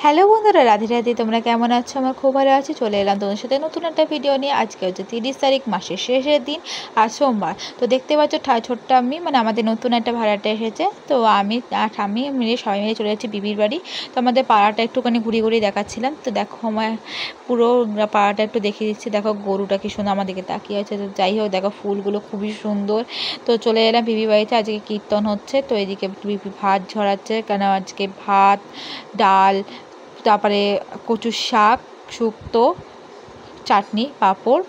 Hello বন্ধুরা, রাধে রাধে। তোমরা কেমন আছো? আমরা খুব ভালো আছি। চলে এলাম তোমাদের সাথে নতুন একটা ভিডিও নিয়ে। আজকে হচ্ছে 30 তারিখ, মাসের শেষের দিন আর সোমবার। তো দেখতে পাচ্ছ ছোট্ট আমি আমাদের নতুন একটা ভাড়াটা এসেছে। তো আমি আর ঠাম্মি মিলে সবাই মিলে চলে যাচ্ছি বিবির বাড়ি। তো আমাদের পাড়াটা একটুখানি ঘুরিয়ে দেখাচ্ছিলাম। তো দেখো আমার পুরো পাড়াটা একটু দেখিয়ে দিচ্ছি। দেখো গরুটা কি সুন্দর আমার দিকে তাকিয়ে আছে। তো যাই হোক, দেখো ফুলগুলো খুবই সুন্দর। তো চলে এলাম বিবি বাড়িতে। আজকে কীর্তন হচ্ছে, তো এদিকে বিবি ভাত ঝরাচ্ছে, কেন আজকে ভাত, ডাল, তারপরে কচুর শাক, শুক্তো, চাটনি, পাঁপড়,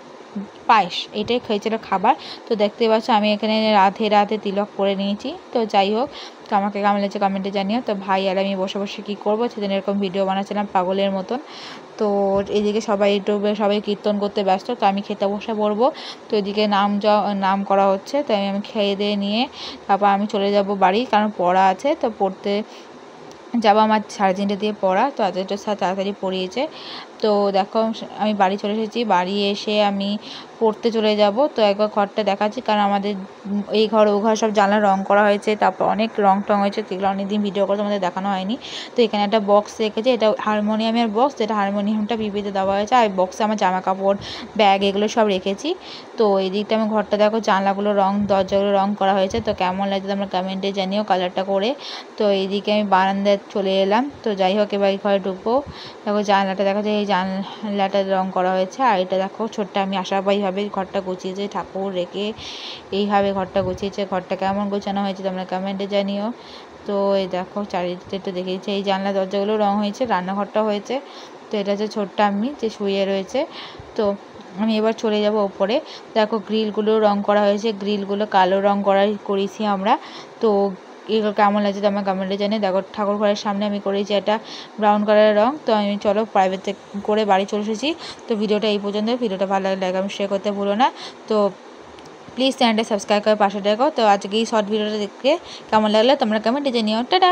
পায়েস, এটাই খেয়েছিল খাবার। তো দেখতে পাচ্ছ আমি এখানে রাধে রাধে তিলক করে নিয়েছি। তো যাই হোক, তো আমাকে কেমন লাগছে কমেন্টে জানিও। তো ভাই আর আমি বসে বসে কী করবো, সেদিন এরকম ভিডিও বানাচ্ছিলাম পাগলের মতন। তো এদিকে সবাই সবাই কীর্তন করতে ব্যস্ত, তো আমি খেতে বসে পড়বো। তো এদিকে নাম করা হচ্ছে। তো আমি খেয়ে দিয়ে নিয়ে তারপর আমি চলে যাব বাড়ি, কারণ পড়া আছে। তো পড়তে যাবো, আমার 3:30 দিয়ে পড়া। তো আজ একটু তাড়াতাড়ি পড়িয়েছে। তো দেখো আমি বাড়ি চলে এসেছি। বাড়ি এসে আমি পড়তে চলে যাব। তো একবার ঘরটা দেখাচ্ছি, কারণ আমাদের এই ঘর ও ঘর সব জানলা রং করা হয়েছে, তারপর অনেক রং টং হয়েছে, সেগুলো অনেকদিন ভিডিও করে তোমাদের দেখানো হয়নি। তো এখানে একটা বক্স রেখেছে, এটা হারমোনিয়ামের বক্স, যেটা হারমোনিয়ামটা বিবিতে দেওয়া হয়েছে। আর বক্সে আমার জামা কাপড়, ব্যাগ, এগুলো সব রেখেছি। তো এই দিকটা আমি ঘরটা দেখো, জানলাগুলো দরজাগুলো রং করা হয়েছে। তো কেমন লাগছে তোমরা কমেন্টে জানিও কালারটা করে। তো এইদিকে আমি বারান্দায় চলে এলাম। তো যাই হোক, এবার ঘরে ঢুকবো। দেখো জানলাটা দেখা যায়, এই জানলাটা রং করা হয়েছে। আর এটা দেখো ছোট্ট আমি আশাবাড়িভাবে ঘরটা গুছিয়েছে, ঠাকুর রেখে এইভাবে ঘরটা গুছিয়েছে। ঘরটা কেমন গোছানো হয়েছে তোমরা কমেন্টে জানিও। তো এই দেখো চারিদিকটা একটু দেখে দিচ্ছি, এই জানলা দরজাগুলো রং হয়েছে, রান্নাঘরটা হয়েছে। তো এটা হচ্ছে ছোট্ট আমি যে শুয়ে রয়েছে। তো আমি এবার চলে যাব ওপরে। দেখো গ্রিলগুলো রং করা হয়েছে, গ্রিলগুলো কালো রং করেছি আমরা। তো এগুলো কেমন লাগছে তো আমার কমেন্টে জানিয়ে। দেখো ঠাকুর ঘরের সামনে আমি করেছি একটা ব্রাউন কালারের রং। তো আমি চলো প্রাইভেট করে বাড়ি চলে এসেছি। তো ভিডিওটা এই পর্যন্ত। ভিডিওটা ভালো লাগলে লাইক শেয়ার করতে ভুলো না। তো প্লিজ চ্যানেলটা সাবস্ক্রাইব করে পাশে দেখো। তো আজকে এই শর্ট ভিডিওটা দেখে কেমন লাগলো তোমরা কমেন্টে জানিও। টাটা।